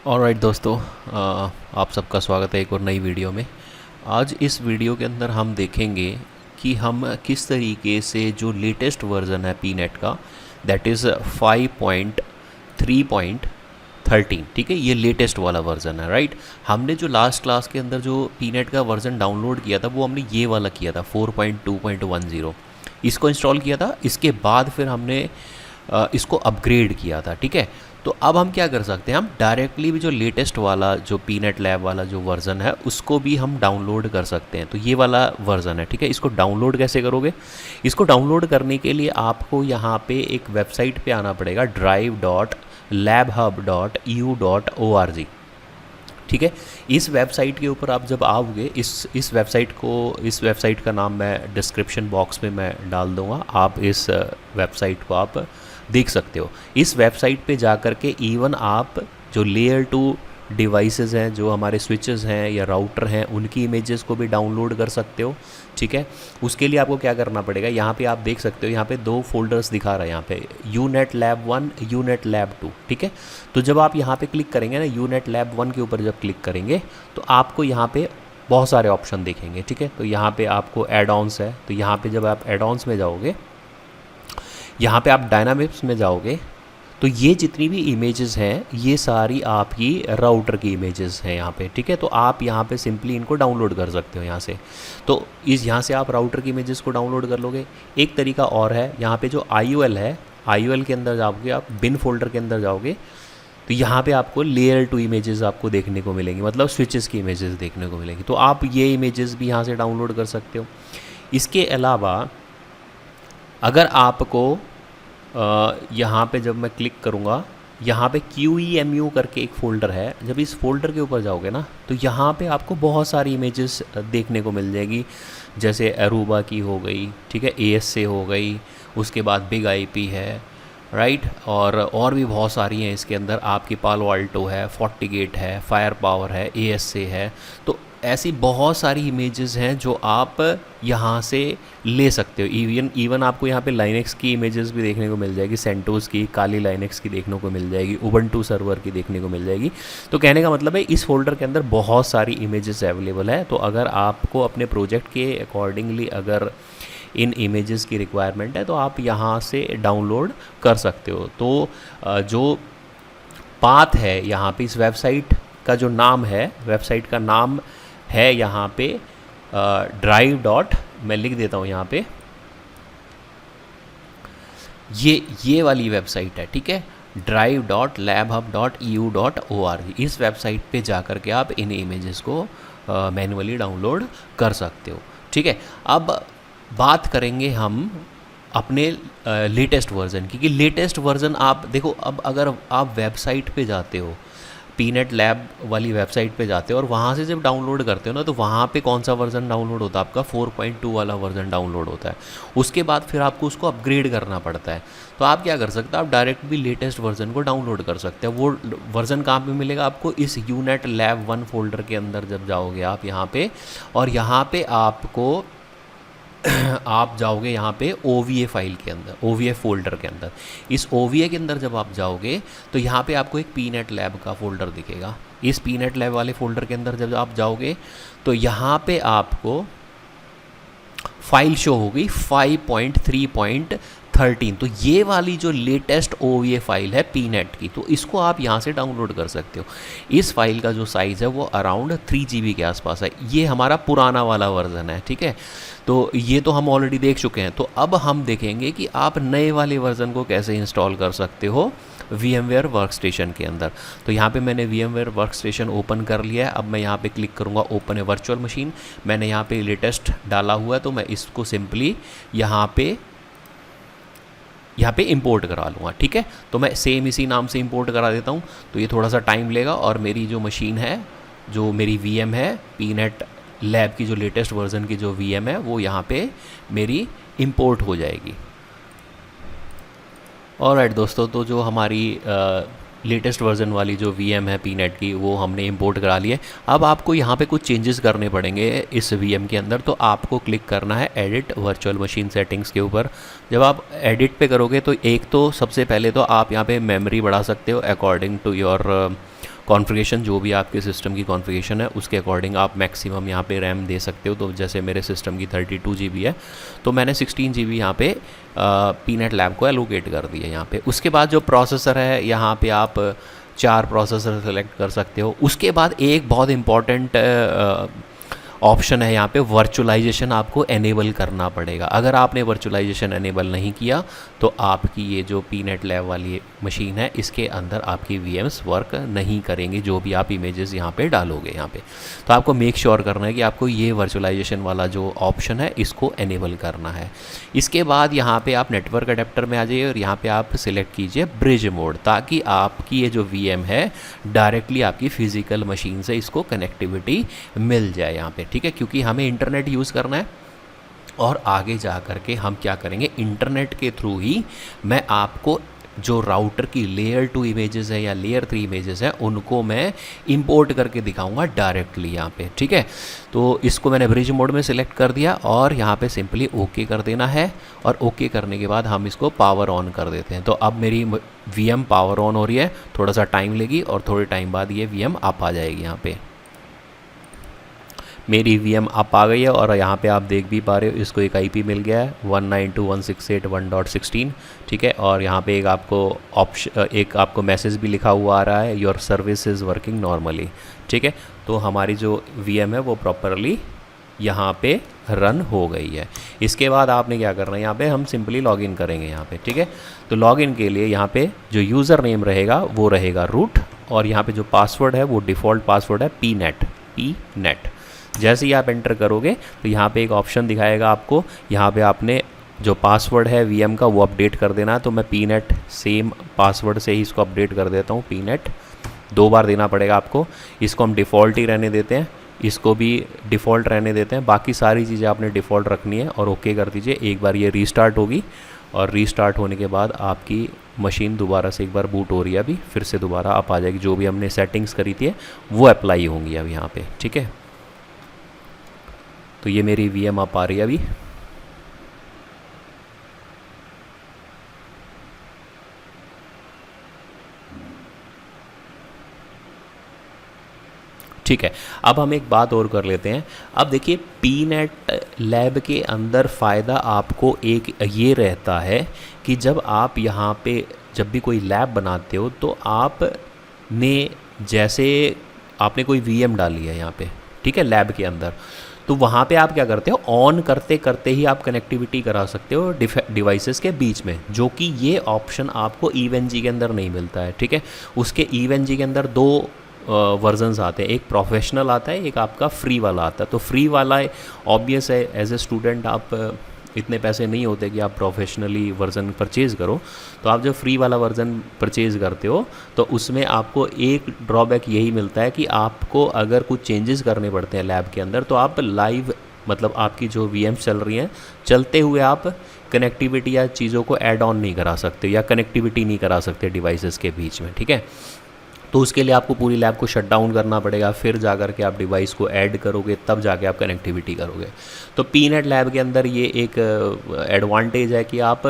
Alright दोस्तों, आप सबका स्वागत है एक और नई वीडियो में। आज इस वीडियो के अंदर हम देखेंगे कि हम किस तरीके से जो लेटेस्ट वर्ज़न है पीनेट का, दैट इज़ 5.3.13, ठीक है, ये लेटेस्ट वाला वर्ज़न है, राइट। हमने जो लास्ट क्लास के अंदर जो पीनेट का वर्ज़न डाउनलोड किया था वो हमने ये वाला किया था 4.2.10, इसको इंस्टॉल किया था। इसके बाद फिर हमने इसको अपग्रेड किया था, ठीक है। तो अब हम क्या कर सकते हैं, हम डायरेक्टली भी जो लेटेस्ट वाला जो पीनेट लैब वाला जो वर्ज़न है उसको भी हम डाउनलोड कर सकते हैं। तो ये वाला वर्ज़न है, ठीक है। इसको डाउनलोड कैसे करोगे? इसको डाउनलोड करने के लिए आपको यहाँ पे एक वेबसाइट पे आना पड़ेगा, drive.labhub.eu.org, ठीक है। इस वेबसाइट के ऊपर आप जब आओगे, इस वेबसाइट का नाम मैं डिस्क्रिप्शन बॉक्स में मैं डाल दूँगा, आप इस वेबसाइट को आप देख सकते हो। इस वेबसाइट पे जा कर के इवन आप जो लेयर 2 डिवाइसेस हैं, जो हमारे स्विचेस हैं या राउटर हैं, उनकी इमेजेस को भी डाउनलोड कर सकते हो, ठीक है। उसके लिए आपको क्या करना पड़ेगा, यहाँ पे आप देख सकते हो, यहाँ पे 2 फोल्डर्स दिखा रहा है, यहाँ पे यूनेट लैब 1, यूनेट लैब 2, ठीक है। तो जब आप यहाँ पे क्लिक करेंगे ना, यूनेट लैब 1 के ऊपर जब क्लिक करेंगे तो आपको यहाँ पे बहुत सारे ऑप्शन दिखेंगे, ठीक है। तो यहाँ पे आपको एड ऑन्स है, तो यहाँ पे जब आप एड ऑन्स में जाओगे, यहाँ पे आप डायनामिक्स में जाओगे, तो ये जितनी भी इमेजेस हैं ये सारी आपकी राउटर की इमेजेस हैं यहाँ पे, ठीक है। तो आप यहाँ पे सिंपली इनको डाउनलोड कर सकते हो यहाँ से। तो यहाँ से आप राउटर की इमेजेस को डाउनलोड कर लोगे। एक तरीका और है, यहाँ पे जो IOL है, IOL के अंदर जाओगे, आप बिन फोल्डर के अंदर जाओगे, तो यहाँ पे आपको लेयर 2 इमेजेस आपको देखने को मिलेंगी, मतलब स्विचेस की इमेजेस देखने को मिलेंगी। तो आप ये इमेजेस भी यहाँ से डाउनलोड कर सकते हो। इसके अलावा अगर आपको यहाँ पे जब मैं क्लिक करूँगा, यहाँ पे QEMU करके एक फ़ोल्डर है, जब इस फोल्डर के ऊपर जाओगे ना तो यहाँ पे आपको बहुत सारी इमेजेस देखने को मिल जाएगी, जैसे अरूबा की हो गई, ठीक है, ASA हो गई, उसके बाद बिग IP है, राइट, और भी बहुत सारी हैं इसके अंदर। आपकी पालो अल्टो है, FortiGate है, फायर पावर है, ASA है। तो ऐसी बहुत सारी इमेजेस हैं जो आप यहाँ से ले सकते हो। इवन आपको यहाँ पे लाइनेक्स की इमेजेस भी देखने को मिल जाएगी, सेंटोस की, काली लाइनेक्स की देखने को मिल जाएगी, उबंटू सर्वर की देखने को मिल जाएगी। तो कहने का मतलब है इस फोल्डर के अंदर बहुत सारी इमेजेस अवेलेबल है। तो अगर आपको अपने प्रोजेक्ट के अकॉर्डिंगली अगर इन इमेजेस की रिक्वायरमेंट है तो आप यहाँ से डाउनलोड कर सकते हो। तो जो पाथ है यहाँ पे, इस वेबसाइट का जो नाम है, वेबसाइट का नाम है यहाँ पे मैं लिख देता हूँ यहाँ पे, ये वाली वेबसाइट है, ठीक है, drive.labhub.eu.org। इस वेबसाइट पे जा कर के आप इन इमेजेस को मैन्युअली डाउनलोड कर सकते हो, ठीक है। अब बात करेंगे हम अपने लेटेस्ट वर्ज़न की, कि लेटेस्ट वर्ज़न आप देखो, अब अगर आप वेबसाइट पे जाते हो, पीनेट लैब वाली वेबसाइट पे जाते हो और वहाँ से जब डाउनलोड करते हो ना, तो वहाँ पे कौन सा वर्ज़न डाउनलोड होता है आपका? 4.2 वाला वर्ज़न डाउनलोड होता है। उसके बाद फिर आपको उसको अपग्रेड करना पड़ता है। तो आप क्या कर सकते हो, आप डायरेक्ट भी लेटेस्ट वर्ज़न को डाउनलोड कर सकते हैं। वो वर्ज़न कहाँ पे मिलेगा आपको? इस यूनेट लैब 1 फोल्डर के अंदर जब जाओगे आप यहाँ पे, और यहाँ पे आपको आप जाओगे यहाँ पे OVA फाइल के अंदर, OVA फोल्डर के अंदर। इस OVA के अंदर जब आप जाओगे तो यहाँ पे आपको एक पीनेट लैब का फ़ोल्डर दिखेगा। इस पीनेट लैब वाले फ़ोल्डर के अंदर जब आप जाओगे तो यहाँ पे आपको फाइल शो होगी 5.3.13। तो ये वाली जो लेटेस्ट OVA फाइल है पीनेट की, तो इसको आप यहाँ से डाउनलोड कर सकते हो। इस फाइल का जो साइज़ है वो अराउंड 3 GB के आसपास है। ये हमारा पुराना वाला वर्ज़न है, ठीक है। तो ये तो हम ऑलरेडी देख चुके हैं। तो अब हम देखेंगे कि आप नए वाले वर्ज़न को कैसे इंस्टॉल कर सकते हो VMware वर्कस्टेशन के अंदर। तो यहाँ पे मैंने VMware वर्कस्टेशन ओपन कर लिया है। अब मैं यहाँ पे क्लिक करूँगा ओपन ए वर्चुअल मशीन। मैंने यहाँ पे लेटेस्ट डाला हुआ है, तो मैं इसको सिंपली यहाँ पे इंपोर्ट करा लूँगा, ठीक है। तो मैं सेम इसी नाम से इंपोर्ट करा देता हूँ। तो ये थोड़ा सा टाइम लेगा और मेरी जो मशीन है, जो मेरी VM है, पीनेट लैब की जो लेटेस्ट वर्ज़न की जो VM है, वो यहाँ पे मेरी इंपोर्ट हो जाएगी। ऑलराइट दोस्तों, तो जो हमारी लेटेस्ट वर्ज़न वाली जो VM है पीनेट की, वो हमने इंपोर्ट करा ली है। अब आपको यहाँ पे कुछ चेंजेस करने पड़ेंगे इस VM के अंदर। तो आपको क्लिक करना है एडिट वर्चुअल मशीन सेटिंग्स के ऊपर। जब आप एडिट पे करोगे तो एक तो सबसे पहले तो आप यहाँ पे मेमोरी बढ़ा सकते हो अकॉर्डिंग टू योर कॉन्फ़िगरेशन जो भी आपके सिस्टम की कॉन्फ़िगरेशन है उसके अकॉर्डिंग आप मैक्सिमम यहाँ पे रैम दे सकते हो। तो जैसे मेरे सिस्टम की 32 GB है तो मैंने 16 GB यहाँ पे पीनट लैब को एलोकेट कर दिया यहाँ पे। उसके बाद जो प्रोसेसर है यहाँ पे आप 4 प्रोसेसर सेलेक्ट कर सकते हो। उसके बाद एक बहुत इंपॉर्टेंट ऑप्शन है यहाँ पे, वर्चुअलाइजेशन आपको एनेबल करना पड़ेगा। अगर आपने वर्चुअलाइजेशन एनेबल नहीं किया तो आपकी ये जो पीनट लैब वाली मशीन है इसके अंदर आपकी VMs वर्क नहीं करेंगी, जो भी आप इमेजेस यहाँ पे डालोगे यहाँ पे। तो आपको मेक श्योर करना है कि आपको ये वर्चुअलाइजेशन वाला जो ऑप्शन है इसको एनेबल करना है। इसके बाद यहाँ पे आप नेटवर्क अडेप्टर में आ जाइए और यहाँ पे आप सिलेक्ट कीजिए ब्रिज मोड, ताकि आपकी ये जो VM है डायरेक्टली आपकी फ़िज़िकल मशीन से इसको कनेक्टिविटी मिल जाए यहाँ पे, ठीक है। क्योंकि हमें इंटरनेट यूज़ करना है और आगे जा कर के हम क्या करेंगे, इंटरनेट के थ्रू ही मैं आपको जो राउटर की लेयर 2 इमेजेस है या लेयर 3 इमेजेस हैं उनको मैं इंपोर्ट करके दिखाऊंगा डायरेक्टली यहाँ पे, ठीक है। तो इसको मैंने ब्रिज मोड में सिलेक्ट कर दिया और यहाँ पे सिंपली ओके कर देना है। और ओके करने के बाद हम इसको पावर ऑन कर देते हैं। तो अब मेरी VM पावर ऑन हो रही है, थोड़ा सा टाइम लेगी और थोड़े टाइम बाद ये VM अप आ जाएगी। यहाँ पे मेरी VM अप आ गई है और यहाँ पे आप देख भी पा रहे हो इसको एक IP मिल गया है 192.168.1.16, ठीक है। और यहाँ पे एक आपको मैसेज भी लिखा हुआ आ रहा है, your service is working normally, ठीक है। तो हमारी जो VM है वो प्रॉपरली यहाँ पे रन हो गई है। इसके बाद आपने क्या करना है, यहाँ पे हम सिंपली लॉगिन करेंगे यहाँ पे, ठीक है। तो लॉगिन के लिए यहाँ पे जो यूज़र नेम रहेगा वो रहेगा रूट और यहाँ पे जो पासवर्ड है वो डिफ़ॉल्ट पासवर्ड है pnet। जैसे ही आप एंटर करोगे तो यहाँ पे एक ऑप्शन दिखाएगा आपको, यहाँ पे आपने जो पासवर्ड है VM का वो अपडेट कर देना है। तो मैं pnet सेम पासवर्ड से ही इसको अपडेट कर देता हूँ। pnet 2 बार देना पड़ेगा आपको। इसको हम डिफ़ॉल्ट ही रहने देते हैं, इसको भी डिफ़ॉल्ट रहने देते हैं, बाकी सारी चीज़ें आपने डिफ़ॉल्ट रखनी है और ओके कर दीजिए। एक बार ये रीस्टार्ट होगी और रीस्टार्ट होने के बाद आपकी मशीन दोबारा से एक बार बूट हो रही है, अभी फिर से दोबारा अप आ जाएगी। जो भी हमने सेटिंग्स करी थी वो अप्लाई होंगी अब यहाँ पे, ठीक है। तो ये मेरी VM अप आ रही है अभी। ठीक है, अब हम एक बात और कर लेते हैं। अब देखिए पीनट लैब के अंदर फ़ायदा आपको एक ये रहता है कि जब आप यहाँ पे जब भी कोई लैब बनाते हो तो आपने जैसे आपने कोई VM डाली है यहाँ पे, ठीक है, लैब के अंदर, तो वहाँ पे आप क्या करते हो, ऑन करते करते ही आप कनेक्टिविटी करा सकते हो डिवाइसेस के बीच में, जो कि ये ऑप्शन आपको EVE-NG के अंदर नहीं मिलता है, ठीक है। उसके EVE-NG के अंदर 2 वर्जन्स आते हैं, एक प्रोफेशनल आता है, एक आपका फ्री वाला आता है। तो फ्री वाला ऑब्वियस है, एज ए स्टूडेंट आप इतने पैसे नहीं होते कि आप प्रोफेशनली वर्जन परचेज़ करो। तो आप जब फ्री वाला वर्जन परचेज़ करते हो तो उसमें आपको एक ड्रॉबैक यही मिलता है कि आपको अगर कुछ चेंजेस करने पड़ते हैं लैब के अंदर तो आप लाइव, मतलब आपकी जो VMs चल रही हैं चलते हुए आप कनेक्टिविटी या चीज़ों को ऐड ऑन नहीं करा सकते या कनेक्टिविटी नहीं करा सकते डिवाइसेस के बीच में, ठीक है। तो उसके लिए आपको पूरी लैब को शट डाउन करना पड़ेगा, फिर जा कर के आप डिवाइस को ऐड करोगे, तब जाके आप कनेक्टिविटी करोगे। तो पीनट लैब के अंदर ये एक एडवांटेज है कि आप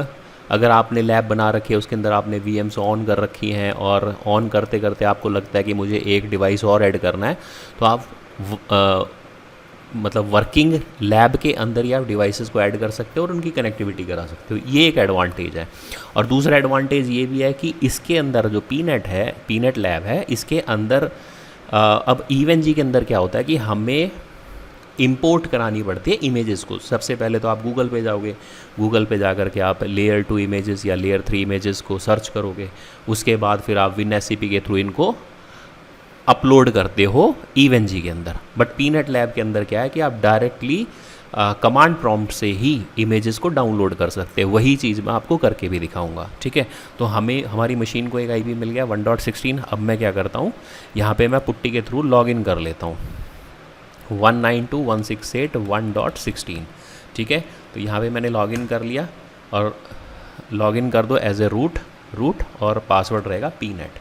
अगर आपने लैब बना रखी है उसके अंदर आपने VMs ऑन कर रखी हैं और ऑन करते करते आपको लगता है कि मुझे एक डिवाइस और ऐड करना है, तो आप मतलब वर्किंग लैब के अंदर ही आप डिवाइसेस को ऐड कर सकते हो और उनकी कनेक्टिविटी करा सकते हो। ये एक एडवांटेज है। और दूसरा एडवांटेज ये भी है कि इसके अंदर जो पीनट लैब है, इसके अंदर अब EVE-NG के अंदर क्या होता है कि हमें इंपोर्ट करानी पड़ती है इमेजेस को। सबसे पहले तो आप गूगल पे जाओगे, गूगल पे जा कर के आप लेयर 2 इमेजेस या लेयर 3 इमेजेस को सर्च करोगे, उसके बाद फिर आप WinSCP के थ्रू इनको अपलोड करते हो EVE-NG के अंदर। बट पीनट लैब के अंदर क्या है कि आप डायरेक्टली कमांड प्रॉम्प्ट से ही इमेजेस को डाउनलोड कर सकते हैं। वही चीज़ मैं आपको करके भी दिखाऊंगा, ठीक है। तो हमारी मशीन को एक IP मिल गया 1.16। अब मैं क्या करता हूँ, यहाँ पे मैं पुट्टी के थ्रू लॉगिन कर लेता हूँ 192.168.1.16, ठीक है। तो यहाँ पे मैंने लॉगिन कर लिया और लॉगिन कर दो एज ए रूट और पासवर्ड रहेगा पीनट।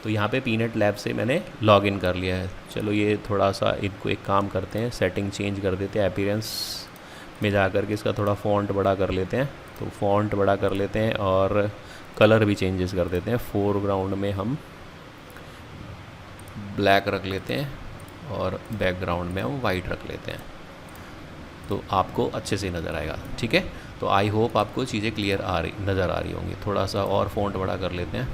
तो यहाँ पे पीनट लैब से मैंने लॉगिन कर लिया है। चलो ये थोड़ा सा इनको एक काम करते हैं, सेटिंग चेंज कर देते हैं। अपीयरेंस में जा कर के इसका थोड़ा फ़ॉन्ट बड़ा कर लेते हैं। तो फ़ॉन्ट बड़ा कर लेते हैं और कलर भी चेंजेस कर देते हैं। फोरग्राउंड में हम ब्लैक रख लेते हैं और बैकग्राउंड में हम वाइट रख लेते हैं, तो आपको अच्छे से नज़र आएगा। ठीक है, तो आई होप आपको चीज़ें क्लियर नज़र आ रही होंगी। थोड़ा सा और फ़ॉन्ट बड़ा कर लेते हैं।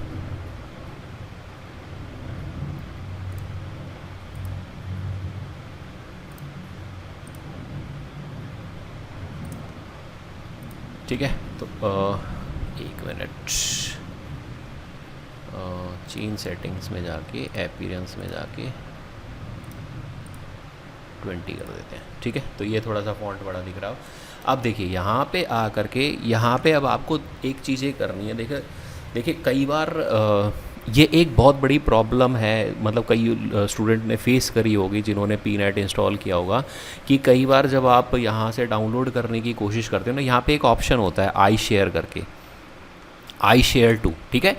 ठीक है, तो एक मिनट, चेंज सेटिंग्स में जाके अपीयरेंस में जाके 20 कर देते हैं। ठीक है, तो ये थोड़ा सा फॉन्ट बड़ा दिख रहा हो। अब देखिए यहाँ पे आ करके यहाँ पे अब आपको एक चीज़ें करनी है। देखिए कई बार ये एक बहुत बड़ी प्रॉब्लम है, मतलब कई स्टूडेंट ने फेस करी होगी जिन्होंने पीनेट इंस्टॉल किया होगा, कि कई बार जब आप यहाँ से डाउनलोड करने की कोशिश करते हो ना, यहाँ पे एक ऑप्शन होता है आई शेयर करके, आई शेयर टू। ठीक है,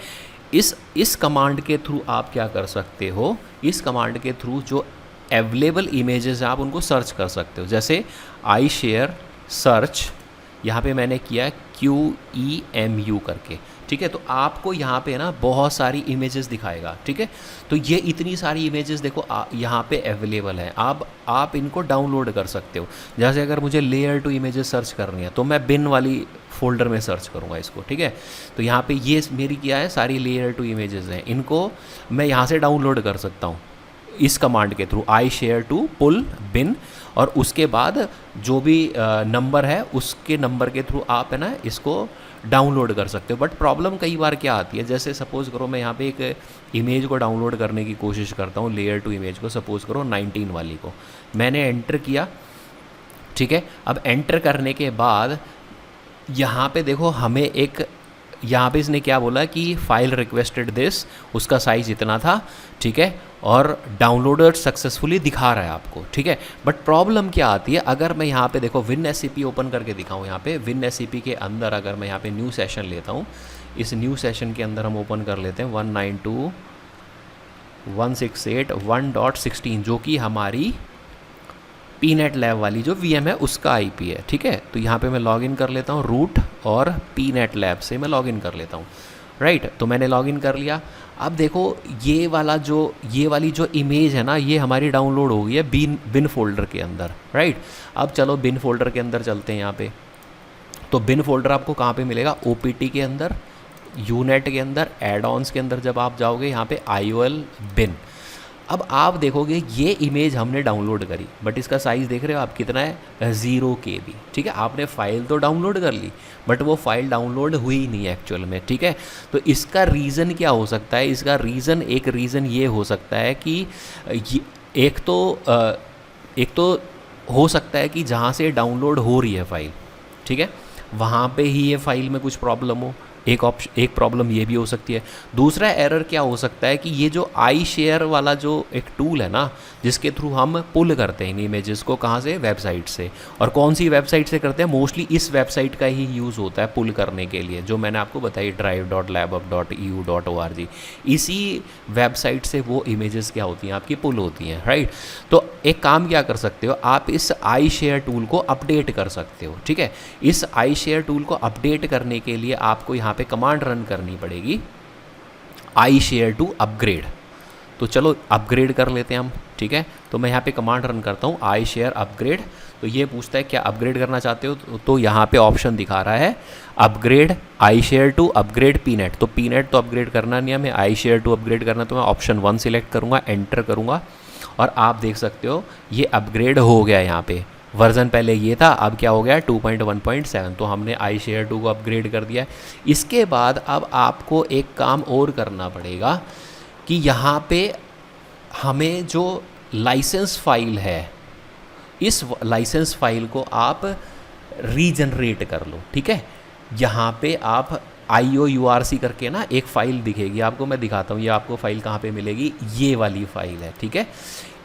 इस कमांड के थ्रू आप क्या कर सकते हो, इस कमांड के थ्रू जो अवेलेबल इमेजेस हैं आप उनको सर्च कर सकते हो। जैसे आई शेयर सर्च, यहाँ पे मैंने किया QEMU करके। ठीक है, तो आपको यहाँ पे ना बहुत सारी इमेजेस दिखाएगा। ठीक है, तो ये इतनी सारी इमेजेस देखो यहाँ पे अवेलेबल हैं, आप इनको डाउनलोड कर सकते हो। जैसे अगर मुझे लेयर टू इमेजेस सर्च करनी है तो मैं बिन वाली फोल्डर में सर्च करूँगा इसको। ठीक है, तो यहाँ पे ये मेरी क्या है, सारी लेयर टू इमेजेस हैं, इनको मैं यहाँ से डाउनलोड कर सकता हूँ इस कमांड के through, I share to pull bin, और उसके बाद जो भी नंबर है उसके नंबर के थ्रू आप है ना इसको डाउनलोड कर सकते हो। बट प्रॉब्लम कई बार क्या आती है, जैसे सपोज़ करो मैं यहाँ पे एक इमेज को डाउनलोड करने की कोशिश करता हूँ, लेयर टू इमेज को, सपोज़ करो 19 वाली को मैंने एंटर किया। ठीक है, अब एंटर करने के बाद यहाँ पे देखो हमें एक, यहाँ पे इसने क्या बोला कि फाइल रिक्वेस्टेड दिस, उसका साइज़ इतना था। ठीक है, और डाउनलोडेड सक्सेसफुली दिखा रहा है आपको। ठीक है, बट प्रॉब्लम क्या आती है, अगर मैं यहाँ पे देखो WinSCP ओपन करके दिखाऊँ, यहाँ पे WinSCP के अंदर अगर मैं यहाँ पे न्यू सेशन लेता हूँ, इस न्यू सेशन के अंदर हम ओपन कर लेते हैं 192.168.1.16 जो कि हमारी पीनेट लैब वाली जो VM है उसका IP है। ठीक है, तो यहाँ पे मैं लॉगिन कर लेता हूँ रूट और पीनेट लैब से मैं लॉगिन कर लेता हूँ। राइट, तो मैंने लॉगिन कर लिया। अब देखो ये वाली जो इमेज है ना, ये हमारी डाउनलोड हो गई है बिन फोल्डर के अंदर। राइट, अब चलो बिन फोल्डर के अंदर चलते हैं। यहाँ पे तो बिन फोल्डर आपको कहाँ पे मिलेगा, OPT के अंदर, यूनेट के अंदर, एड ऑन्स के अंदर जब आप जाओगे यहाँ पे IOL बिन। अब आप देखोगे ये इमेज हमने डाउनलोड करी, बट इसका साइज़ देख रहे हो आप कितना है, 0 KB। ठीक है, आपने फ़ाइल तो डाउनलोड कर ली बट वो फाइल डाउनलोड हुई नहीं एक्चुअल में। ठीक है, तो इसका रीज़न क्या हो सकता है, इसका एक रीज़न ये हो सकता है कि एक तो हो सकता है कि जहाँ से डाउनलोड हो रही है फ़ाइल, ठीक है, वहाँ पे ही ये फ़ाइल में कुछ प्रॉब्लम हो। एक प्रॉब्लम ये भी हो सकती है। दूसरा एरर क्या हो सकता है कि ये जो आई शेयर वाला जो एक टूल है ना, जिसके थ्रू हम पुल करते हैं इन इमेजेस को, कहाँ से, वेबसाइट से। और कौन सी वेबसाइट से करते हैं, मोस्टली इस वेबसाइट का ही यूज़ होता है पुल करने के लिए, जो मैंने आपको बताई drive.labup.edu.org। इसी वेबसाइट से वो इमेजेस क्या होती हैं, आपकी पुल होती हैं। राइट, तो एक काम क्या कर सकते हो, आप इस आई शेयर टूल को अपडेट कर सकते हो। ठीक है, इस आई शेयर टूल को अपडेट करने के लिए आपको यहाँ पे कमांड रन करनी पड़ेगी, आई शेयर टू अपग्रेड। तो चलो अपग्रेड कर लेते हैं हम। ठीक है, तो मैं यहाँ पे कमांड रन करता हूँ, आई शेयर अपग्रेड। तो ये पूछता है क्या अपग्रेड करना चाहते हो, तो यहाँ पे ऑप्शन दिखा रहा है upgrade I share two upgrade pnet. तो पीनेट तो अपग्रेड करना नहीं है, हमें आई शेयर टू अपग्रेड करना, तो मैं ऑप्शन 1 सिलेक्ट करूँगा, एंटर करूँगा, और आप देख सकते हो ये अपग्रेड हो गया। यहाँ पे वर्ज़न पहले ये था, अब क्या हो गया 2.1.7, तो हमने आई शेयर 2 को अपग्रेड कर दिया। इसके बाद अब आपको एक काम और करना पड़ेगा कि यहाँ पे हमें जो लाइसेंस फाइल है, इस लाइसेंस फाइल को आप रीजनरेट कर लो। ठीक है, यहाँ पे आप IOURC करके ना एक फ़ाइल दिखेगी आपको, मैं दिखाता हूँ ये आपको फ़ाइल कहाँ पे मिलेगी, ये वाली फ़ाइल है। ठीक है,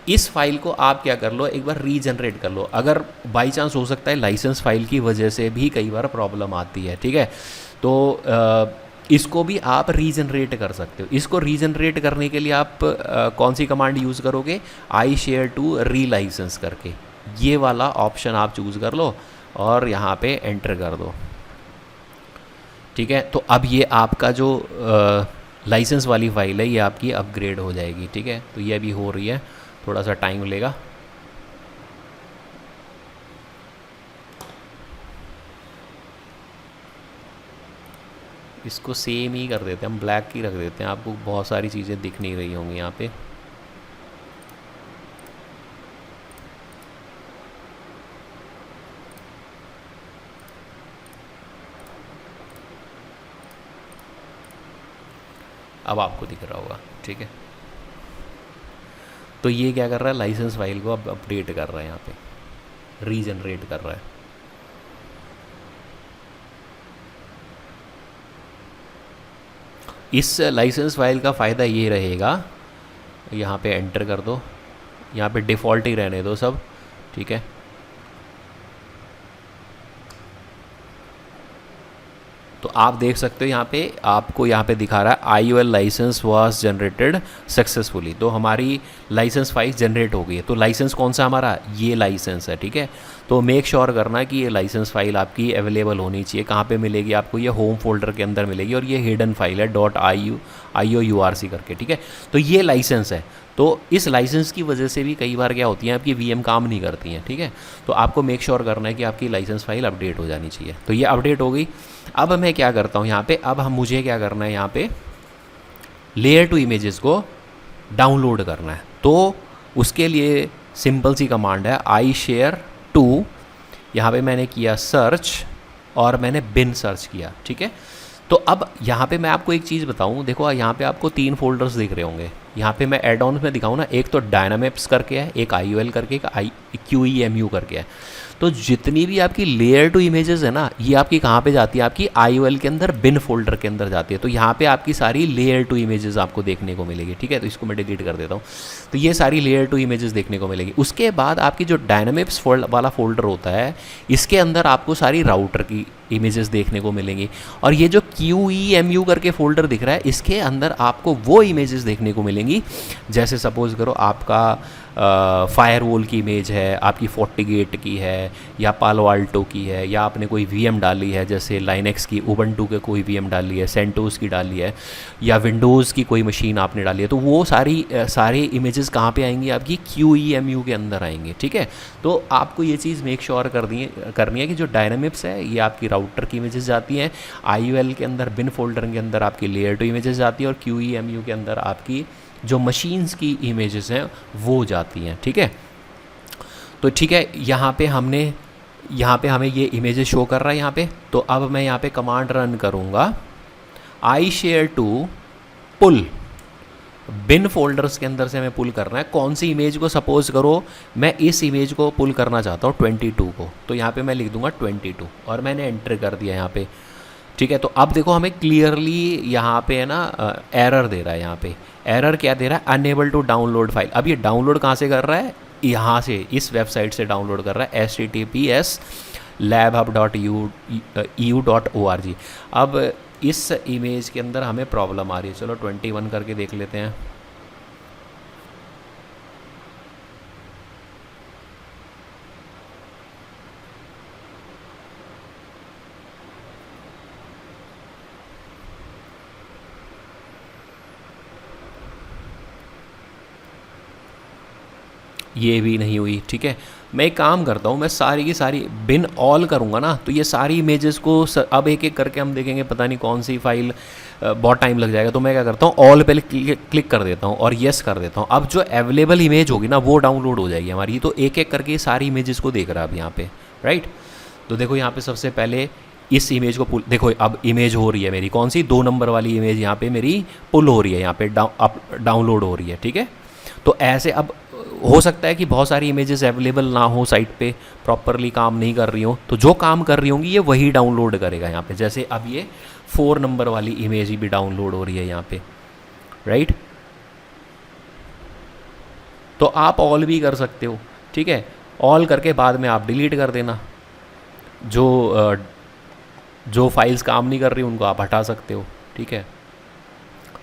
इस फाइल को आप क्या कर लो, एक बार रीजनरेट कर लो। अगर बाई चांस हो सकता है लाइसेंस फाइल की वजह से भी कई बार प्रॉब्लम आती है। ठीक है, तो इसको भी आप रीजनरेट कर सकते हो। इसको रीजनरेट करने के लिए आप कौन सी कमांड यूज़ करोगे, I share two relicense करके, ये वाला ऑप्शन आप चूज़ कर लो और यहाँ पे एंटर कर दो। ठीक है, तो अब ये आपका जो लाइसेंस वाली फ़ाइल है, ये आपकी अपग्रेड हो जाएगी। ठीक है, तो ये अभी हो रही है, थोड़ा सा टाइम लेगा। इसको सेम ही कर देते हैं हम, ब्लैक ही रख देते हैं, आपको बहुत सारी चीज़ें दिख नहीं रही होंगी यहाँ पे। अब आपको दिख रहा होगा। ठीक है, तो ये क्या कर रहा है, लाइसेंस फाइल को अब अपडेट कर रहा है, यहाँ पे रीजनरेट कर रहा है। इस लाइसेंस फाइल का फ़ायदा ये रहेगा, यहाँ पे एंटर कर दो, यहाँ पे डिफ़ॉल्ट ही रहने दो सब। ठीक है, तो आप देख सकते हो यहाँ पे, आपको यहाँ पे दिखा रहा है IOL license was generated successfully. तो हमारी लाइसेंस फाइल जनरेट हो गई है। तो लाइसेंस कौन सा हमारा, ये लाइसेंस है। ठीक है, तो मेक श्योर करना कि ये लाइसेंस फाइल आपकी अवेलेबल होनी चाहिए। कहाँ पे मिलेगी आपको, ये होम फोल्डर के अंदर मिलेगी, और ये हिडन फाइल है .IOURC करके। ठीक है, तो ये लाइसेंस है। तो इस लाइसेंस की वजह से भी कई बार क्या होती है, आपकी VM काम नहीं करती हैं। ठीक है, तो आपको मेक श्योर करना है कि आपकी लाइसेंस फाइल अपडेट हो जानी चाहिए। तो ये अपडेट हो गई। अब मैं क्या करता हूँ यहाँ पे, अब मुझे क्या करना है, यहाँ पे लेयर 2 इमेजेस को डाउनलोड करना है। तो उसके लिए सिंपल सी कमांड है iShare2। यहाँ पे मैंने किया सर्च और मैंने बिन सर्च किया। ठीक है, तो अब यहाँ पे मैं आपको एक चीज़ बताऊँ, देखो यहाँ पे आपको 3 फोल्डर्स दिख रहे होंगे। यहाँ पे मैं एड ऑन में दिखाऊँ ना, एक तो डायनामिक्स करके है, एक IOL करके, एक QEMU करके है। तो जितनी भी आपकी लेयर 2 इमेजेस है ना, ये आपकी कहाँ पे जाती है, आपकी IOL के अंदर बिन फोल्डर के अंदर जाती है। तो यहाँ पे आपकी सारी लेयर 2 इमेजेस आपको देखने को मिलेगी। ठीक है, तो इसको मैं डिलीट कर देता हूँ। तो ये सारी लेयर 2 इमेजेस देखने को मिलेगी। उसके बाद आपकी जो डायनामिक्स वाला फोल्डर होता है, इसके अंदर आपको सारी राउटर की इमेजेस देखने को मिलेंगी। और ये जो QEMU करके फोल्डर दिख रहा है, इसके अंदर आपको वो इमेजेस देखने को मिलेंगी, जैसे सपोज़ करो आपका फायरवॉल की इमेज है, आपकी FortiGate की है, या पालो आल्टो की है, या आपने कोई VM डाली है, जैसे लाइनेक्स की, उबंटू के कोई VM डाली है, सेंटोस की डाली है, या विंडोज़ की कोई मशीन आपने डाली है। तो वो सारी इमेजेस कहाँ पे आएंगी, आपकी QEMU के अंदर आएंगे। ठीक है, तो आपको ये चीज़ मेक श्योर करनी है कि जो डायनामिक्स है, ये आपकी राउटर की इमेजेस जाती हैं, IOL के अंदर बिन फोल्डर के अंदर आपकी लेयर 2 इमेजेस जाती हैं, और QEMU के अंदर आपकी जो मशीन्स की इमेजेस हैं वो जाती हैं। ठीक है, तो ठीक है, यहाँ पे हमें ये इमेजेस शो कर रहा है यहाँ पे। तो अब मैं यहाँ पे कमांड रन करूँगा iShare2 पुल। बिन फोल्डर्स के अंदर से हमें पुल करना है। कौन सी इमेज को, सपोज करो मैं इस इमेज को पुल करना चाहता हूँ 22 को, तो यहाँ पे मैं लिख दूंगा 22 और मैंने एंटर कर दिया यहाँ पे। ठीक है, तो अब देखो हमें क्लियरली यहाँ पे है ना एरर दे रहा है। यहाँ पे एरर क्या दे रहा है, अनएबल टू डाउनलोड फाइल। अब ये डाउनलोड कहाँ से कर रहा है, यहाँ से, इस वेबसाइट से डाउनलोड कर रहा है, https://labhub.eu.org। अब इस इमेज के अंदर हमें प्रॉब्लम आ रही है। चलो 21 करके देख लेते हैं। ये भी नहीं हुई। ठीक है, मैं एक काम करता हूँ, मैं सारी की सारी बिन ऑल करूँगा ना, तो ये सारी इमेजेस को अब एक एक करके हम देखेंगे, पता नहीं कौन सी फाइल बहुत टाइम लग जाएगा। तो मैं क्या करता हूँ, ऑल पे क्लिक कर देता हूँ और येस कर देता हूँ। अब जो अवेलेबल इमेज होगी ना, वो डाउनलोड हो जाएगी हमारी। तो एक एक करके सारी इमेजेस को देख रहा है अब यहाँ पे, राइट। तो देखो यहाँ पे सबसे पहले इस इमेज को पुल, देखो अब इमेज हो रही है मेरी, कौन सी, 2 नंबर वाली इमेज यहाँ पे मेरी पुल हो रही है, यहाँ पे डाउनलोड हो रही है। ठीक है, तो ऐसे अब हो सकता है कि बहुत सारी इमेजेस अवेलेबल ना हो, साइट पे प्रॉपरली काम नहीं कर रही हो, तो जो काम कर रही होंगी ये वही डाउनलोड करेगा यहाँ पे। जैसे अब ये 4 नंबर वाली इमेज भी डाउनलोड हो रही है यहाँ पे, राइट। तो आप ऑल भी कर सकते हो। ठीक है, ऑल करके बाद में आप डिलीट कर देना। जो फाइल्स काम नहीं कर रही उनको आप हटा सकते हो। ठीक है,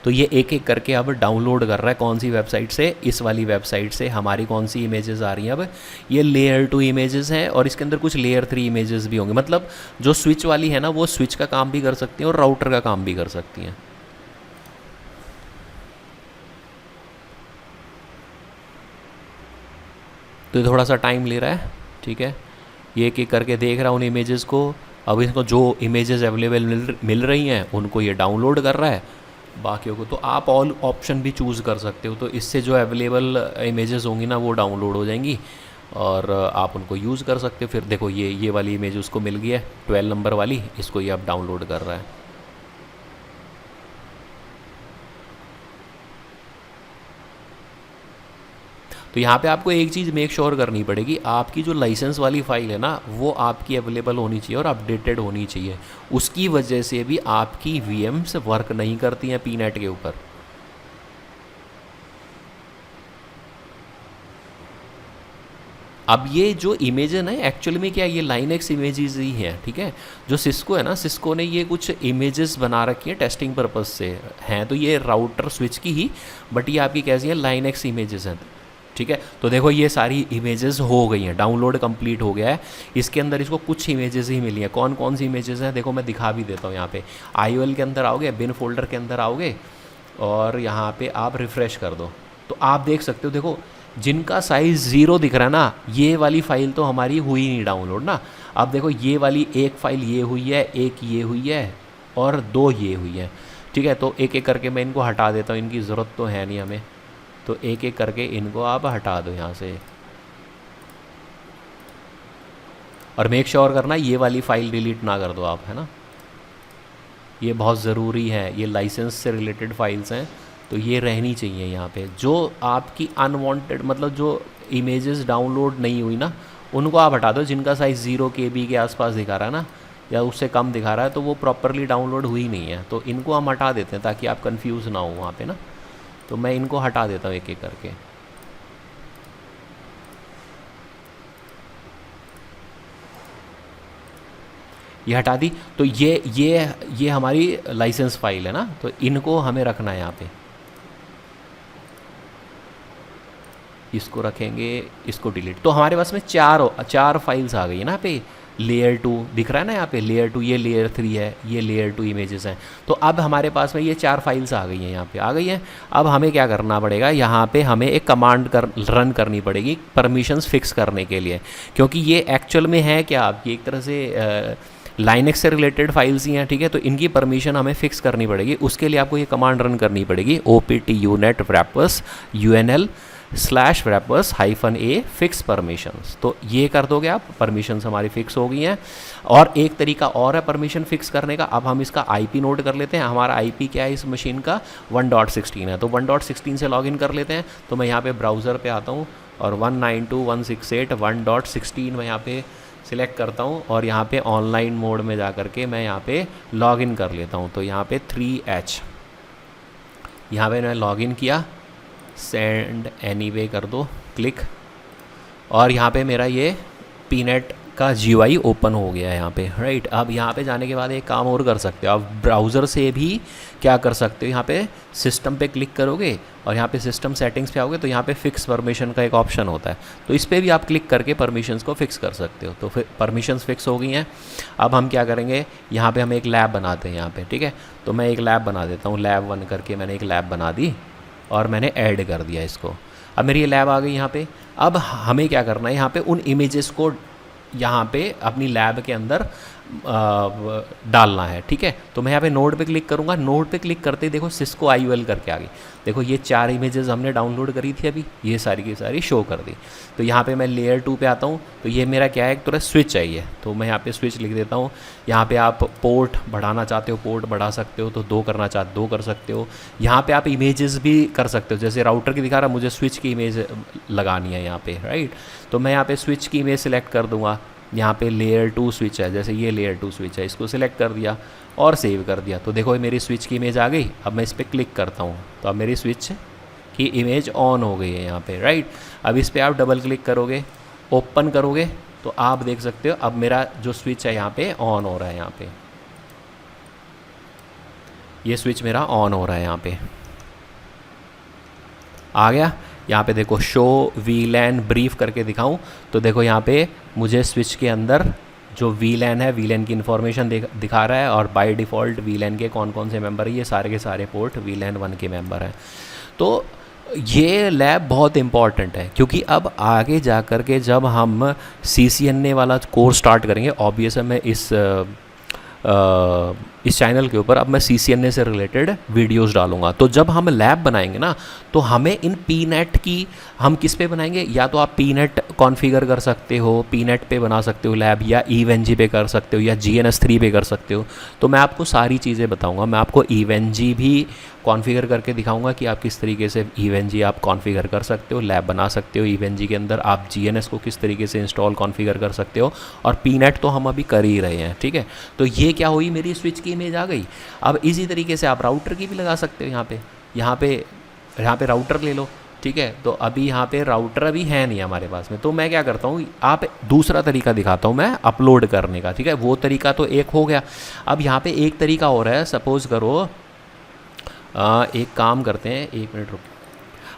तो ये एक एक करके अब डाउनलोड कर रहा है। कौन सी वेबसाइट से, इस वाली वेबसाइट से हमारी कौन सी इमेजेस आ रही हैं। अब ये लेयर 2 इमेजेस हैं और इसके अंदर कुछ लेयर 3 इमेजेस भी होंगे। मतलब जो स्विच वाली है ना, वो स्विच का काम भी कर सकती हैं और राउटर का काम भी कर सकती हैं। तो ये थोड़ा सा टाइम ले रहा है, ठीक है। ये एक एक करके देख रहा हूँ उन इमेजेस को। अब इसको जो इमेजेस अवेलेबल मिल रही हैं उनको ये डाउनलोड कर रहा है, बाकियों को तो आप ऑल ऑप्शन भी चूज़ कर सकते हो। तो इससे जो अवेलेबल इमेजेस होंगी ना वो डाउनलोड हो जाएंगी और आप उनको यूज़ कर सकते हो। फिर देखो ये वाली इमेज उसको मिल गई है 12 नंबर वाली, इसको ये अब डाउनलोड कर रहा है। तो यहाँ पे आपको एक चीज़ मेक श्योर करनी पड़ेगी, आपकी जो लाइसेंस वाली फ़ाइल है ना वो आपकी अवेलेबल होनी चाहिए और अपडेटेड होनी चाहिए। उसकी वजह से भी आपकी VMs वर्क नहीं करती हैं पीनेट के ऊपर। अब ये जो इमेज है ना एक्चुअली में क्या ये लाइनक्स इमेजेस ही हैं, ठीक है। जो सिस्को है ना, सिस्को ने ये कुछ इमेजेस बना रखी हैं टेस्टिंग पर्पज़ से, हैं तो ये राउटर स्विच की ही, बट ये आपकी कैसी हैं लाइनक्स इमेजेस हैं, ठीक है। तो देखो ये सारी इमेजेस हो गई हैं, डाउनलोड कंप्लीट हो गया है। इसके अंदर इसको कुछ इमेजेस ही मिली हैं। कौन कौन सी इमेजेस हैं देखो मैं दिखा भी देता हूँ। यहाँ पे IOL के अंदर आओगे, बिन फोल्डर के अंदर आओगे और यहाँ पे आप रिफ़्रेश कर दो तो आप देख सकते हो। देखो जिनका साइज़ 0 दिख रहा है ना, ये वाली फ़ाइल तो हमारी हुई नहीं डाउनलोड ना। अब देखो ये वाली एक फ़ाइल ये हुई है, एक ये हुई है और 2 ये हुई है, ठीक है। तो एक एक करके मैं इनको हटा देता हूँ, इनकी ज़रूरत तो है नहीं हमें। तो एक एक करके इनको आप हटा दो यहाँ से और मेक श्योर करना ये वाली फ़ाइल डिलीट ना कर दो आप, है ना। ये बहुत ज़रूरी है, ये लाइसेंस से रिलेटेड फाइल्स हैं तो ये रहनी चाहिए यहाँ पे। जो आपकी अनवांटेड मतलब जो इमेजेस डाउनलोड नहीं हुई ना उनको आप हटा दो। जिनका साइज़ 0 KB के आसपास दिखा रहा है ना या उससे कम दिखा रहा है तो वो प्रॉपरली डाउनलोड हुई नहीं है, तो इनको हम हटा देते हैं ताकि आप कंफ्यूज ना हो वहाँ पे ना। तो मैं इनको हटा देता हूँ एक एक करके। ये हटा दी। तो ये हमारी लाइसेंस फाइल है ना, तो इनको हमें रखना है यहाँ पे। इसको रखेंगे, इसको डिलीट। तो हमारे पास में चार फाइल्स आ गई है ना पे। लेयर 2 दिख रहा है ना यहाँ पे, लेयर 2, ये लेयर 3 है, ये लेयर 2 इमेजेस हैं। तो अब हमारे पास में ये 4 फाइल्स आ गई हैं, यहाँ पे आ गई हैं। अब हमें क्या करना पड़ेगा, यहाँ पे हमें एक कमांड रन करनी पड़ेगी परमिशंस फिक्स करने के लिए, क्योंकि ये एक्चुअल में है क्या आपकी एक तरह से लाइनक्स से रिलेटेड फाइल्स ही हैं, ठीक है। तो इनकी परमिशन हमें फिक्स करनी पड़ेगी। उसके लिए आपको ये कमांड रन करनी पड़ेगी opt-unet wrappers unl/wrappers-a fix permissions। तो ये कर दोगे आप, परमिशंस हमारी फिक्स हो गई हैं। और एक तरीका और है परमिशन फिक्स करने का। अब हम इसका IP नोट कर लेते हैं। हमारा IP क्या है इस मशीन का, 1.16 है। तो 1.16 से लॉगिन कर लेते हैं। तो मैं यहाँ पे ब्राउज़र पे आता हूँ और 192.168.1.16 मैं यहाँ पे सिलेक्ट करता हूँ और यहाँ पे ऑनलाइन मोड में जा कर के मैं यहाँ पे लॉगिन कर लेता हूँ। तो यहाँ पे 3H यहाँ पे मैं लॉगिन किया, सेंड एनीवे कर दो क्लिक, और यहाँ पे मेरा ये पीनेट का GUI ओपन हो गया है यहाँ पे, राइट। अब यहाँ पे जाने के बाद एक काम और कर सकते हो आप, ब्राउज़र से भी क्या कर सकते हो, यहाँ पे सिस्टम पे क्लिक करोगे और यहाँ पे सिस्टम सेटिंग्स पे आओगे तो यहाँ पे फिक्स परमिशन का एक ऑप्शन होता है। तो इस पर भी आप क्लिक करके परमिशंस को फिक्स कर सकते हो। तो फिर परमिशंस फिक्स हो गई हैं। अब हम क्या करेंगे, यहाँ पर हम एक लैब बनाते हैं यहाँ पर, ठीक है। तो मैं एक लैब बना देता हूँ, लैब 1 करके मैंने एक लैब बना दी और मैंने ऐड कर दिया इसको। अब मेरी ये लैब आ गई यहाँ पे। अब हमें क्या करना है, यहाँ पे उन इमेजेस को यहाँ पे अपनी लैब के अंदर डालना है, ठीक है। तो मैं यहाँ पे नोड पे क्लिक करूँगा। नोड पे क्लिक करते ही देखो सिस्को IOL करके आ गई। देखो ये 4 इमेजेस हमने डाउनलोड करी थी अभी, ये सारी की सारी शो कर दी। तो यहाँ पे मैं लेयर 2 पे आता हूँ। तो ये मेरा क्या है, एक तरह स्विच चाहिए। तो मैं यहाँ पे स्विच लिख देता हूँ। यहाँ पे आप पोर्ट बढ़ाना चाहते हो, पोर्ट बढ़ा सकते हो। तो 2 करना चाहते 2 कर सकते हो। यहाँ पे आप इमेजेस भी कर सकते हो, जैसे राउटर की दिखा रहा, मुझे स्विच की इमेज लगानी है यहाँ पे, राइट। तो मैं यहाँ पे स्विच की इमेज सेलेक्ट कर दूँगा। यहाँ पे लेयर 2 स्विच है, जैसे ये लेयर 2 स्विच है, इसको सिलेक्ट कर दिया और सेव कर दिया। तो देखो मेरी स्विच की इमेज आ गई। अब मैं इस पर क्लिक करता हूँ तो अब मेरी स्विच की इमेज ऑन हो गई है यहाँ पे, राइट। अब इस पर आप डबल क्लिक करोगे, ओपन करोगे तो आप देख सकते हो अब मेरा जो स्विच है यहाँ पे ऑन हो रहा है। यहाँ पे ये स्विच मेरा ऑन हो रहा है, यहाँ पे आ गया। यहाँ पे देखो शो VLAN ब्रीफ करके दिखाऊं तो देखो यहाँ पे मुझे स्विच के अंदर जो VLAN है, VLAN की इन्फॉर्मेशन दिखा रहा है। और बाय डिफ़ॉल्ट VLAN के कौन कौन से मेंबर है, ये सारे के सारे पोर्ट VLAN 1 के मेंबर हैं। तो ये लैब बहुत इम्पॉर्टेंट है, क्योंकि अब आगे जा कर के जब हम CCNA वाला कोर्स स्टार्ट करेंगे, ऑब्वियस है मैं इस चैनल के ऊपर अब मैं CCNA से रिलेटेड वीडियोस डालूंगा। तो जब हम लैब बनाएंगे ना, तो हमें इन पीनेट की, हम किस पे बनाएंगे, या तो आप पीनेट कॉन्फ़िगर कर सकते हो, पीनेट पे बना सकते हो लैब, या EVNG पे कर सकते हो, या GNS3 पे कर सकते हो। तो मैं आपको सारी चीज़ें बताऊंगा। मैं आपको EVNG भी कॉन्फ़िगर करके दिखाऊंगा कि आप किस तरीके से EVNG आप कॉन्फ़िगर कर सकते हो, लैब बना सकते हो EVNG के अंदर। आप GNS को किस तरीके से इंस्टॉल कॉन्फ़िगर कर सकते हो, और पीनेट तो हम अभी कर ही रहे हैं, ठीक है। तो ये क्या हुई, मेरी स्विच की इमेज आ गई। अब इसी तरीके से आप राउटर की भी लगा सकते हो। यहाँ पे राउटर ले लो, ठीक है। तो अभी यहाँ पे राउटर अभी है नहीं हमारे पास में, तो मैं क्या करता हूँ, आप दूसरा तरीका दिखाता हूँ मैं अपलोड करने का, ठीक है। वो तरीका तो एक हो गया। अब यहाँ पे एक तरीका और है। सपोज़ करो एक काम करते हैं, 1 मिनट रुक।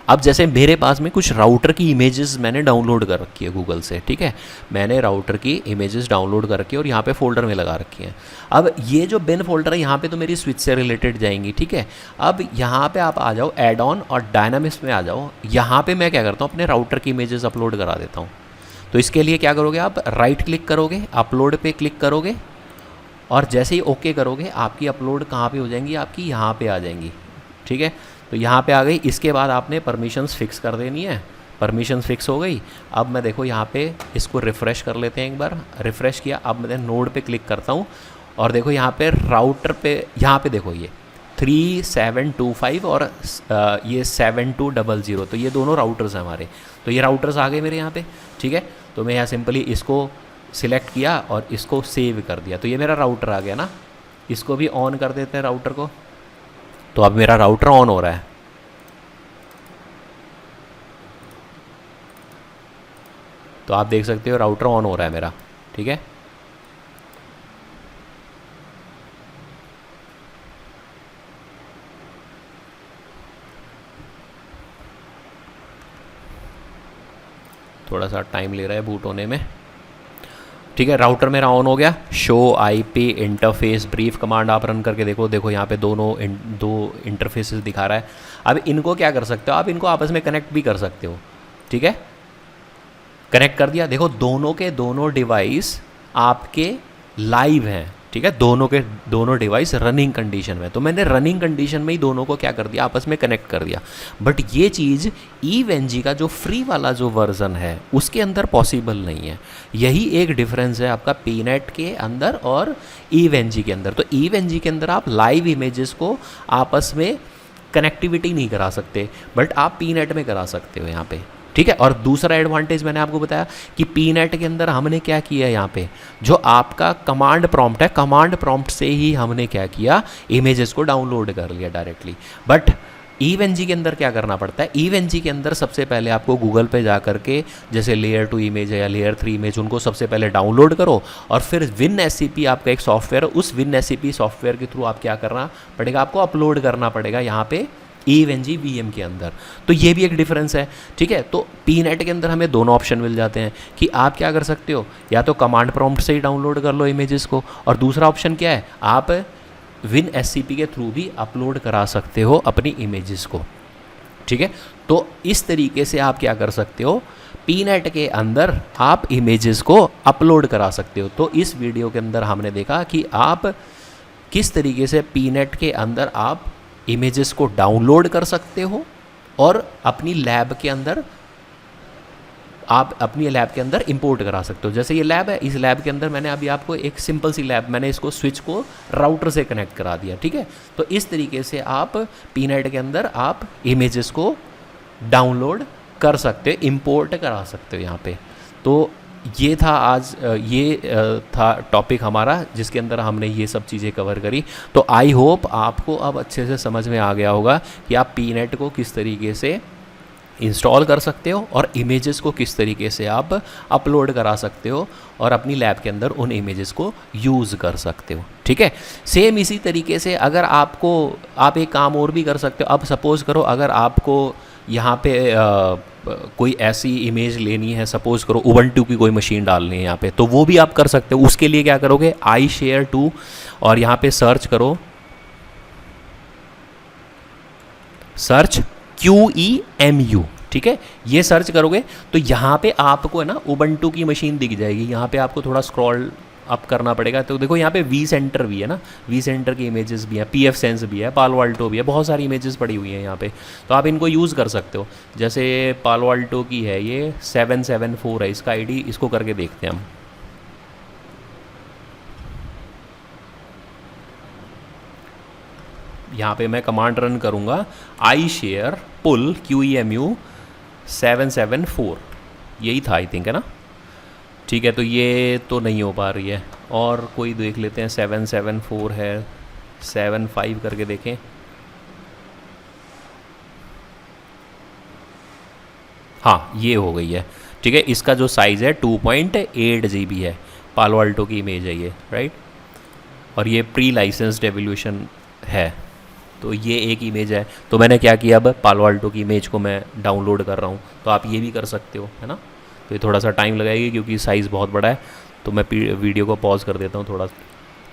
अब जैसे मेरे पास में कुछ राउटर की इमेजेस मैंने डाउनलोड कर रखी है गूगल से, ठीक है। मैंने राउटर की इमेजेस डाउनलोड कर रखी है और यहाँ पे फ़ोल्डर में लगा रखी हैं। अब ये जो बिन फोल्डर है, यहाँ पे तो मेरी स्विच से रिलेटेड जाएंगी, ठीक है। अब यहाँ पे आप आ जाओ ऐड ऑन और डायनामिक्स में आ जाओ। यहाँ पे मैं क्या करता हूँ, अपने राउटर की इमेजेस अपलोड करा देता हूँ। तो इसके लिए क्या करोगे, आप राइट क्लिक करोगे, अपलोड पे क्लिक करोगे, और जैसे ही ओके करोगे, आपकी अपलोड कहाँ पे हो जाएंगी, आपकी यहाँ पे आ जाएंगी, ठीक है। तो यहाँ पे आ गई। इसके बाद आपने परमिशंस फिक्स कर देनी है। परमिशंस फिक्स हो गई। अब मैं देखो यहाँ पे इसको रिफ़्रेश कर लेते हैं एक बार। रिफ़्रेश किया, अब मैं नोड पे क्लिक करता हूँ और देखो यहाँ पे राउटर पे, यहाँ पे देखो ये 3725 और ये 7200, तो ये दोनों राउटर्स हैं हमारे। तो ये राउटर्स आ गए मेरे यहाँ पे, ठीक है। तो मैं यहाँ सिंपली इसको सिलेक्ट किया और इसको सेव कर दिया, तो ये मेरा राउटर आ गया ना। इसको भी ऑन कर देते हैं राउटर को। तो अब मेरा राउटर ऑन हो रहा है। तो आप देख सकते हो राउटर ऑन हो रहा है मेरा, ठीक है। थोड़ा सा टाइम ले रहा है बूट होने में, ठीक है। राउटर मेरा ऑन हो गया। Show IP interface brief command आप रन करके देखो। देखो यहाँ पे दो इंटरफेसेस दिखा रहा है। अब इनको क्या कर सकते हो, आप इनको आपस में कनेक्ट भी कर सकते हो, ठीक है। कनेक्ट कर दिया। देखो दोनों के दोनों डिवाइस आपके लाइव हैं, ठीक है। दोनों के दोनों डिवाइस रनिंग कंडीशन में। तो मैंने रनिंग कंडीशन में ही दोनों को क्या कर दिया, आपस में कनेक्ट कर दिया। बट ये चीज़ EVNG का जो फ्री वाला जो वर्ज़न है उसके अंदर पॉसिबल नहीं है। यही एक डिफरेंस है आपका पीनेट के अंदर और EVNG के अंदर। तो EVNG के अंदर आप लाइव इमेजेस को आपस में कनेक्टिविटी नहीं करा सकते, बट आप पीनेट में करा सकते हो यहाँ पे, ठीक है। और दूसरा एडवांटेज मैंने आपको बताया कि पीनेट के अंदर हमने क्या किया है, यहाँ पे जो आपका कमांड प्रॉम्प्ट है, कमांड प्रॉम्प्ट से ही हमने क्या किया, इमेजेस को डाउनलोड कर लिया डायरेक्टली। बट EVNG के अंदर क्या करना पड़ता है, EVNG के अंदर सबसे पहले आपको गूगल पे जा करके जैसे लेयर 2 इमेज है या लेयर 3 इमेज, उनको सबसे पहले डाउनलोड करो और फिर WinSCP आपका एक सॉफ्टवेयर है, उस WinSCP सॉफ्टवेयर के थ्रू आप क्या करना पड़ेगा, आपको अपलोड करना पड़ेगा यहाँ पे EVNG VM के अंदर। तो ये भी एक डिफरेंस है, ठीक है। तो पीनेट के अंदर हमें दोनों ऑप्शन मिल जाते हैं कि आप क्या कर सकते हो, या तो कमांड प्रॉम्प्ट से ही डाउनलोड कर लो इमेजेस को, और दूसरा ऑप्शन क्या है, आप WinSCP के थ्रू भी अपलोड करा सकते हो अपनी इमेजेस को, ठीक है। तो इस तरीके से आप क्या कर सकते हो, पीनेट के अंदर आप इमेजेस को अपलोड करा सकते हो। तो इस वीडियो के अंदर हमने देखा कि आप किस तरीके से पीनेट के अंदर आप इमेजेस को डाउनलोड कर सकते हो और अपनी लैब के अंदर आप अपनी लैब के अंदर इंपोर्ट करा सकते हो। जैसे ये लैब है, इस लैब के अंदर मैंने अभी आपको एक सिंपल सी लैब, मैंने इसको स्विच को राउटर से कनेक्ट करा दिया, ठीक है। तो इस तरीके से आप पीनेट के अंदर आप इमेजेस को डाउनलोड कर सकते हो, इंपोर्ट करा सकते हो यहाँ पे। तो ये था आज था टॉपिक हमारा जिसके अंदर हमने ये सब चीज़ें कवर करी। तो आई होप आपको अब अच्छे से समझ में आ गया होगा कि आप पीनेट को किस तरीके से इंस्टॉल कर सकते हो और इमेजेस को किस तरीके से आप अपलोड करा सकते हो और अपनी लैब के अंदर उन इमेजेस को यूज़ कर सकते हो, ठीक है। सेम इसी तरीके से अगर आपको, आप एक काम और भी कर सकते हो। अब सपोज़ करो अगर आपको यहाँ पे कोई ऐसी इमेज लेनी है, सपोज़ करो उबंटू की कोई मशीन डालनी है यहाँ पे, तो वो भी आप कर सकते हो। उसके लिए क्या करोगे, iShare2 और यहाँ पे सर्च करो, सर्च QEMU, ठीक है। ये सर्च करोगे तो यहाँ पे आपको है ना उबंटू की मशीन दिख जाएगी। यहाँ पे आपको थोड़ा स्क्रॉल अप करना पड़ेगा। तो देखो यहाँ पे वी सेंटर भी है ना, वी सेंटर की इमेजेस भी हैं, PF सेंस भी है, पालो अल्टो भी है, बहुत सारी इमेजेस पड़ी हुई हैं यहाँ पे। तो आप इनको यूज़ कर सकते हो। जैसे पालो अल्टो की है ये 774 है इसका ID, इसको करके देखते हैं हम। यहाँ पे मैं कमांड रन करूँगा iShare pull QEMU 774, यही था आई थिंक, है ना। ठीक है, तो ये तो नहीं हो पा रही है, और कोई देख लेते हैं। 774 है, 75 करके देखें। हाँ, ये हो गई है। ठीक है, इसका जो साइज़ है 2.8 GB है। पालो अल्टो की इमेज है ये, राइट। और ये प्री लाइसेंस्ड एवोल्यूशन है। तो ये एक इमेज है। तो मैंने क्या किया, अब पालो अल्टो की इमेज को मैं डाउनलोड कर रहा हूँ। तो आप ये भी कर सकते हो, है ना। तो ये थोड़ा सा टाइम लगाएगी क्योंकि साइज़ बहुत बड़ा है। तो मैं वीडियो को पॉज कर देता हूँ थोड़ा।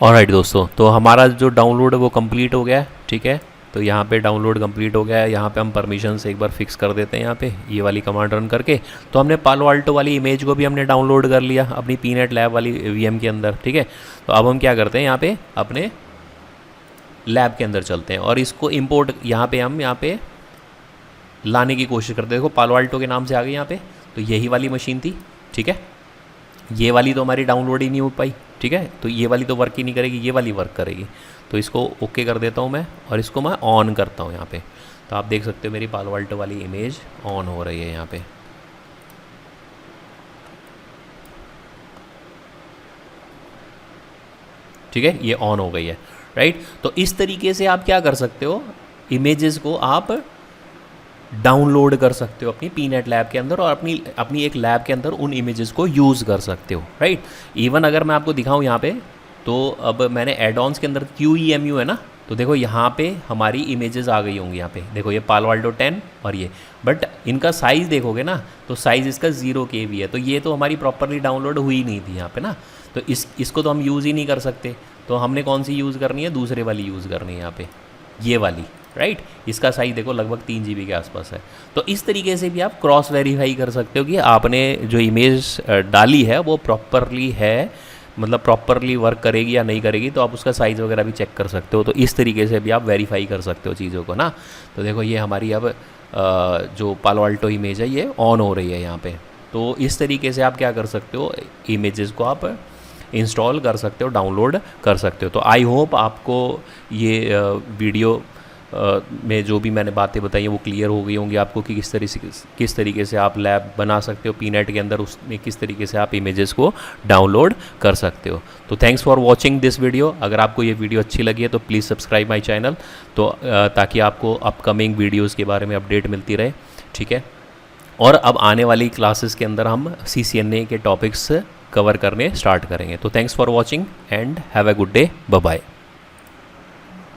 ऑलराइट दोस्तों, तो हमारा जो डाउनलोड है वो कंप्लीट हो गया है। ठीक है, तो यहाँ पे डाउनलोड कंप्लीट हो गया है। यहाँ पे हम परमिशन से एक बार फिक्स कर देते हैं। यहाँ पे ये वाली कमांड रन करके तो हमने पालो अल्टो वाली इमेज को भी हमने डाउनलोड कर लिया अपनी पीनेट लैब वाली VM के अंदर। ठीक है, तो अब हम क्या करते हैं, यहाँ पे अपने लैब के अंदर चलते हैं और इसको इंपोर्ट यहाँ पे लाने की कोशिश करते हैं। देखो पालो अल्टो के नाम से आ गई यहाँ पे, तो यही वाली मशीन थी। ठीक है, ये वाली तो हमारी डाउनलोड ही नहीं हो पाई। ठीक है, तो ये वाली तो वर्क ही नहीं करेगी, ये वाली वर्क करेगी। तो इसको ओके कर देता हूँ मैं और इसको मैं ऑन करता हूँ यहाँ पे। तो आप देख सकते हो मेरी पालो अल्टो वाली इमेज ऑन हो रही है यहाँ पे। ठीक है, ये ऑन हो गई है, राइट। तो इस तरीके से आप क्या कर सकते हो, इमेजेस को आप डाउनलोड कर सकते हो अपनी पीनेट लैब के अंदर और अपनी एक लैब के अंदर उन इमेजेस को यूज़ कर सकते हो, राइट। इवन अगर मैं आपको दिखाऊं यहाँ पे, तो अब मैंने एड ऑन्स के अंदर QEMU है ना, तो देखो यहाँ पे हमारी इमेजेस आ गई होंगी। यहाँ पे देखो ये पालो अल्टो 10 और ये, बट इनका साइज़ देखोगे ना तो साइज़ इसका 0 KB है। तो ये तो हमारी प्रॉपरली डाउनलोड हुई नहीं थी यहाँ पे ना, तो इसको तो हम यूज़ ही नहीं कर सकते। तो हमने कौन सी यूज़ करनी है, दूसरे वाली यूज़ करनी है यहाँ पे, ये वाली, राइट। इसका साइज़ देखो लगभग 3 GB के आसपास है। तो इस तरीके से भी आप क्रॉस वेरीफाई कर सकते हो कि आपने जो इमेज डाली है वो प्रॉपरली है, मतलब प्रॉपरली वर्क करेगी या नहीं करेगी। तो आप उसका साइज़ वगैरह भी चेक कर सकते हो। तो इस तरीके से भी आप वेरीफाई कर सकते हो चीज़ों को ना। तो देखो ये हमारी अब जो पालो अल्टो इमेज है ये ऑन हो रही है यहाँ पे। तो इस तरीके से आप क्या कर सकते हो, इमेजेस को आप इंस्टॉल कर सकते हो, डाउनलोड कर सकते हो। तो आई होप आपको ये वीडियो में जो भी मैंने बातें बताई हैं वो क्लियर हो गई होंगी आपको कि किस तरीके से आप लैब बना सकते हो पीनेट के अंदर, उसमें किस तरीके से आप इमेजेस को डाउनलोड कर सकते हो। तो thanks for watching this video. अगर आपको ये वीडियो अच्छी लगी है तो प्लीज़ सब्सक्राइब माई चैनल, तो ताकि आपको अपकमिंग वीडियोज़ के बारे में अपडेट मिलती रहे। ठीक है, और अब आने वाली क्लासेस के अंदर हम CCNA के टॉपिक्स कवर करने स्टार्ट करेंगे। तो thanks for watching and have a good day, bye bye.